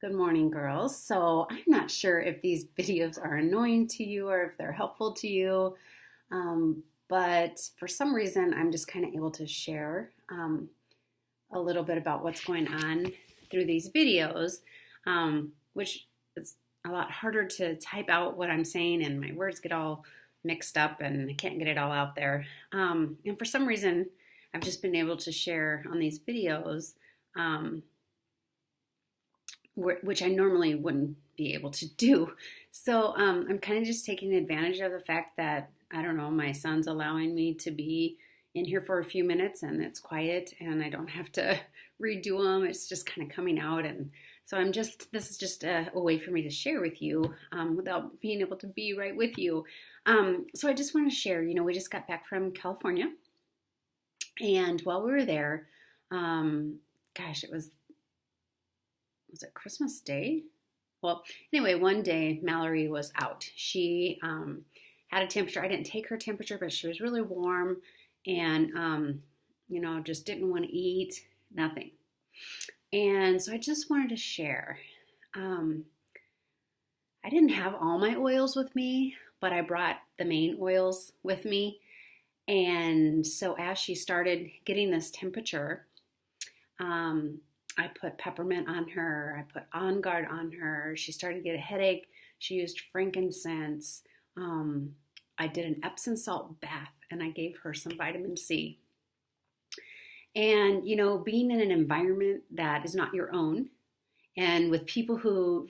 Good morning, girls. So I'm not sure if these videos are annoying to you or if they're helpful to you, but for some reason, I'm just kind of able to share a little bit about what's going on through these videos, which is a lot harder to type out what I'm saying, and my words get all mixed up, and I can't get it all out there. And for some reason, I've just been able to share on these videos. Which I normally wouldn't be able to do. So I'm kind of just taking advantage of the fact that, I don't know, my son's allowing me to be in here for a few minutes and it's quiet and I don't have to redo them. It's just kind of coming out. And so this is just a way for me to share with you without being able to be right with you. So I just want to share, we just got back from California. And while we were there, it was it Christmas Day? Well, anyway, one day Mallory was out. She had a temperature. I didn't take her temperature, but she was really warm and, just didn't want to eat, nothing. And so I just wanted to share. I didn't have all my oils with me, but I brought the main oils with me. And so as she started getting this temperature, I put peppermint on her. I put On Guard on her. She started to get a headache. She used frankincense. I did an Epsom salt bath and I gave her some vitamin C. And, being in an environment that is not your own and with people who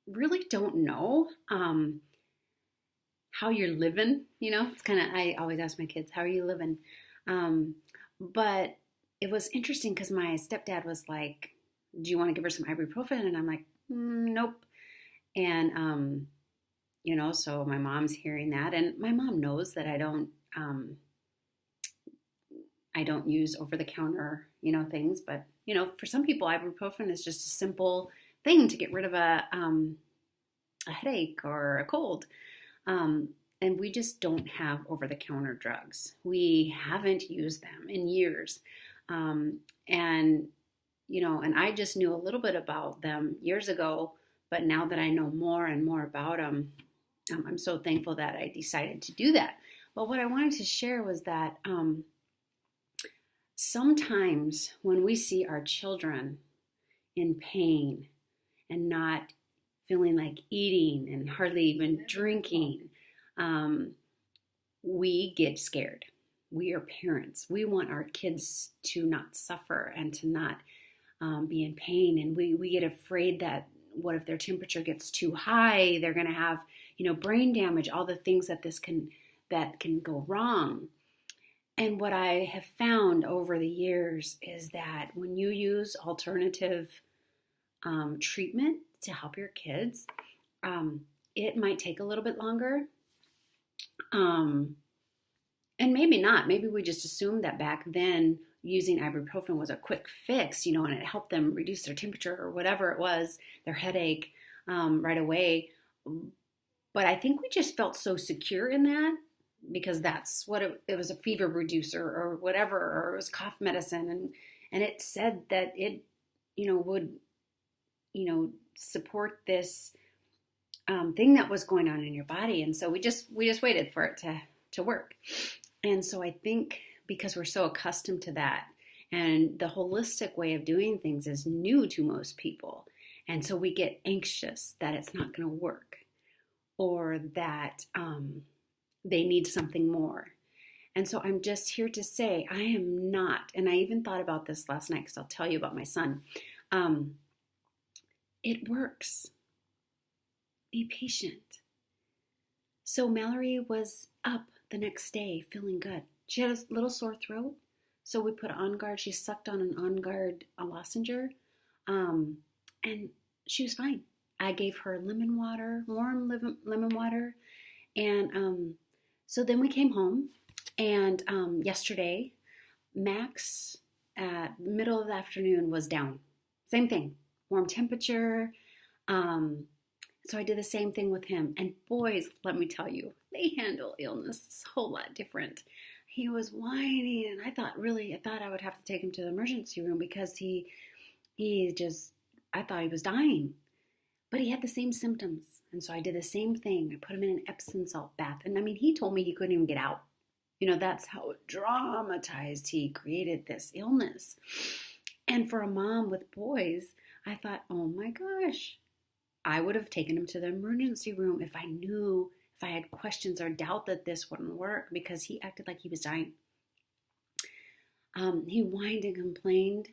really don't know how you're living, it's kind of, I always ask my kids, how are you living? But it was interesting because my stepdad was like, do you want to give her some ibuprofen? And I'm like, nope. And, so my mom's hearing that. And my mom knows that I don't use over-the-counter, things. But, for some people, ibuprofen is just a simple thing to get rid of a headache or a cold. And we just don't have over-the-counter drugs. We haven't used them in years. And I just knew a little bit about them years ago, but now that I know more and more about them, I'm so thankful that I decided to do that. But what I wanted to share was that sometimes when we see our children in pain and not feeling like eating and hardly even drinking, we get scared. We are parents. We want our kids to not suffer and to not be in pain. And we get afraid that what if their temperature gets too high? They're going to have, brain damage, all the things that can go wrong. And what I have found over the years is that when you use alternative treatment to help your kids, it might take a little bit longer. And maybe not. Maybe we just assumed that back then using ibuprofen was a quick fix, and it helped them reduce their temperature or whatever it was, their headache right away. But I think we just felt so secure in that because that's what it was, a fever reducer or whatever, or it was cough medicine. And it said that it, would, support this thing that was going on in your body. And so we just waited for it to work. And so I think because we're so accustomed to that and the holistic way of doing things is new to most people. And so we get anxious that it's not going to work or that they need something more. And so I'm just here to say I am not, and I even thought about this last night because I'll tell you about my son. It works. Be patient. So Mallory was up the next day feeling good. She had a little sore throat, so we put On Guard. She sucked on an On Guard lozenge, and she was fine. I gave her lemon water, warm lemon water, and so then we came home, and yesterday, Max at middle of the afternoon was down. Same thing, warm temperature. So I did the same thing with him. And boys, let me tell you, they handle illness a whole lot different. He was whining, and I thought I would have to take him to the emergency room because I thought he was dying. But he had the same symptoms. And so I did the same thing. I put him in an Epsom salt bath. And I mean, he told me he couldn't even get out. That's how dramatized he created this illness. And for a mom with boys, I thought, oh my gosh, I would have taken him to the emergency room if I knew, if I had questions or doubt that this wouldn't work, because he acted like he was dying. He whined and complained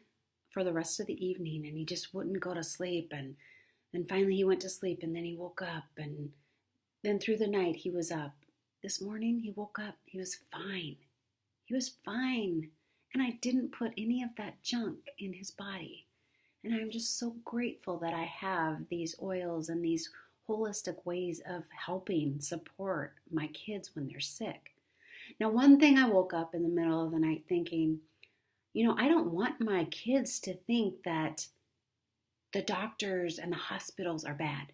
for the rest of the evening, and he just wouldn't go to sleep. And then finally he went to sleep, and then he woke up, and then through the night he was up. This morning he woke up. He was fine. He was fine. And I didn't put any of that junk in his body. And I'm just so grateful that I have these oils and these holistic ways of helping support my kids when they're sick. Now, one thing, I woke up in the middle of the night thinking, I don't want my kids to think that the doctors and the hospitals are bad.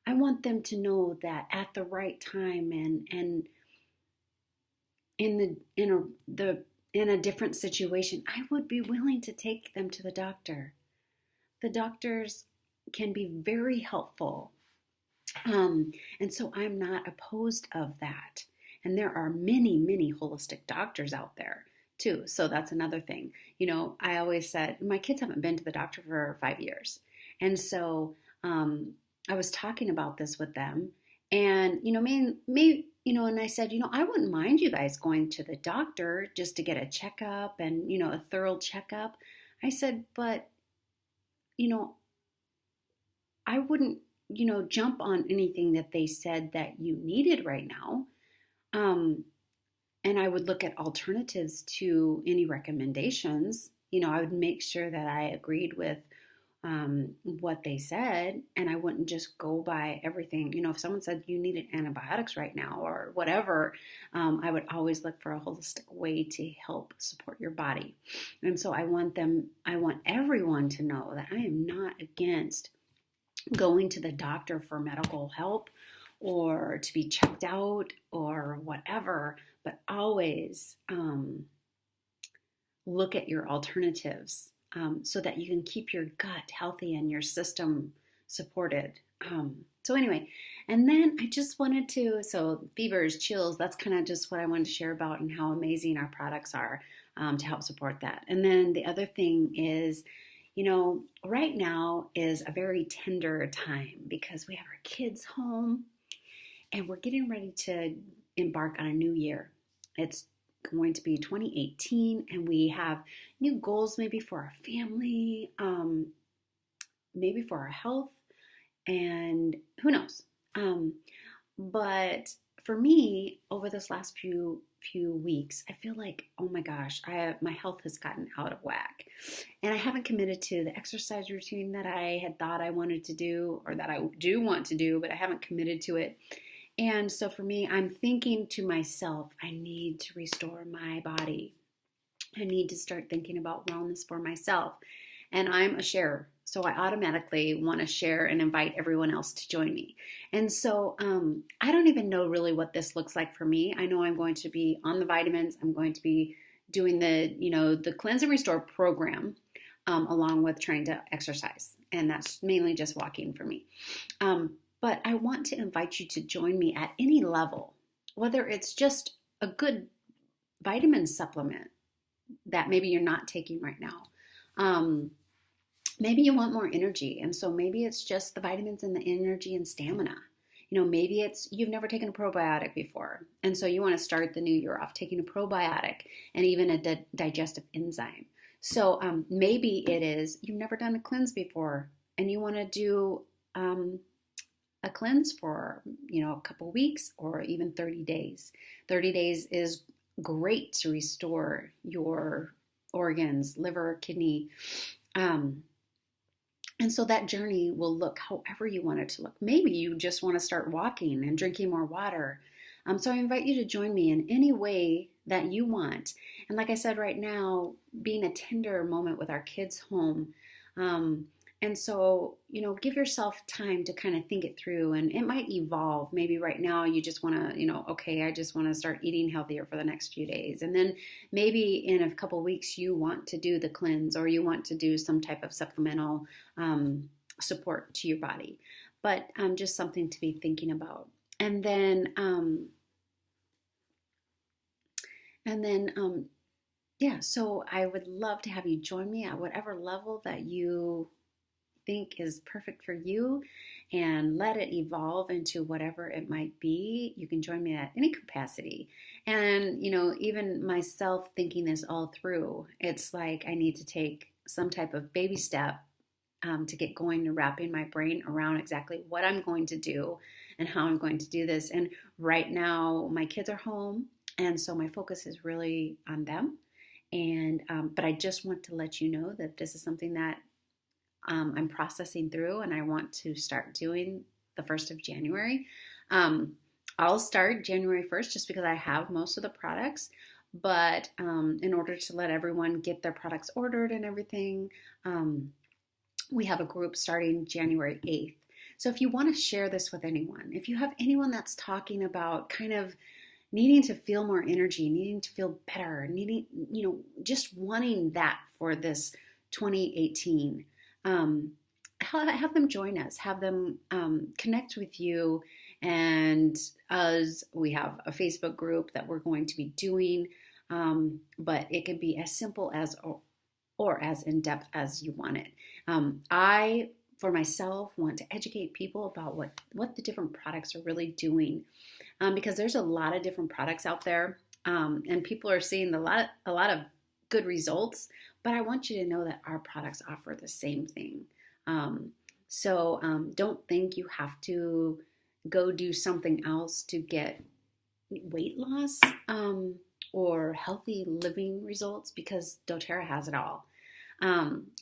I want them to know that at the right time and in a different situation, I would be willing to take them to the doctor. The doctors can be very helpful. And so I'm not opposed of that. And there are many, many holistic doctors out there too. So that's another thing. I always said, my kids haven't been to the doctor for 5 years. And so I was talking about this with them, and, and I said, I wouldn't mind you guys going to the doctor just to get a checkup and, a thorough checkup. I said, but, I wouldn't, jump on anything that they said that you needed right now. And I would look at alternatives to any recommendations. I would make sure that I agreed with what they said, and I wouldn't just go by everything. If someone said you needed antibiotics right now or whatever, I would always look for a holistic way to help support your body. And so I want everyone to know that I am not against going to the doctor for medical help or to be checked out or whatever, but always look at your alternatives so that you can keep your gut healthy and your system supported. So anyway, and then I just wanted to, so fevers, chills, that's kind of just what I wanted to share about and how amazing our products are to help support that. And then the other thing is, right now is a very tender time because we have our kids home and we're getting ready to embark on a new year. It's going to be 2018, and we have new goals maybe for our family, maybe for our health, and who knows. But for me, over this last few weeks, I feel like, oh my gosh, my health has gotten out of whack, and I haven't committed to the exercise routine that I had thought I wanted to do, or that I do want to do, but I haven't committed to it. And so for me, I'm thinking to myself, I need to restore my body. I need to start thinking about wellness for myself. And I'm a sharer, so I automatically want to share and invite everyone else to join me. And so I don't even know really what this looks like for me. I know I'm going to be on the vitamins. I'm going to be doing the Cleanse and Restore program along with trying to exercise. And that's mainly just walking for me. But I want to invite you to join me at any level, whether it's just a good vitamin supplement that maybe you're not taking right now. Maybe you want more energy, and so maybe it's just the vitamins and the energy and stamina. Maybe it's you've never taken a probiotic before, and so you want to start the new year off taking a probiotic and even a digestive enzyme. So maybe it is you've never done a cleanse before, and you want to do a cleanse for, a couple weeks or even 30 days. 30 days is great to restore your organs, liver, kidney. And so that journey will look however you want it to look. Maybe you just want to start walking and drinking more water. So I invite you to join me in any way that you want. And like I said, right now, being a tender moment with our kids home, and so, give yourself time to kind of think it through, and it might evolve. Maybe right now you just want to, I just want to start eating healthier for the next few days. And then maybe in a couple weeks you want to do the cleanse, or you want to do some type of supplemental support to your body. But just something to be thinking about. And then, yeah, so I would love to have you join me at whatever level that you think is perfect for you, and let it evolve into whatever it might be. You can join me at any capacity. And, even myself thinking this all through, it's like I need to take some type of baby step to get going and wrapping my brain around exactly what I'm going to do and how I'm going to do this. And right now, my kids are home, and so my focus is really on them. And but I just want to let you know that this is something that I'm processing through, and I want to start doing the 1st of January. I'll start January 1st just because I have most of the products, but in order to let everyone get their products ordered and everything, we have a group starting January 8th. So if you want to share this with anyone, if you have anyone that's talking about kind of needing to feel more energy, needing to feel better, needing, just wanting that for this 2018, have them join us, have them connect with you. And us, we have a Facebook group that we're going to be doing, but it can be as simple as or as in depth as you want it. I, for myself, want to educate people about what the different products are really doing, because there's a lot of different products out there, and people are seeing a lot of good results. But I want you to know that our products offer the same thing. So don't think you have to go do something else to get weight loss or healthy living results, because doTERRA has it all.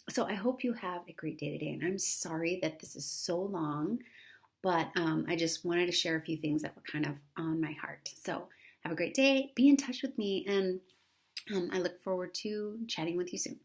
So I hope you have a great day today. And I'm sorry that this is so long, but I just wanted to share a few things that were kind of on my heart. So have a great day. Be in touch with me, and I look forward to chatting with you soon.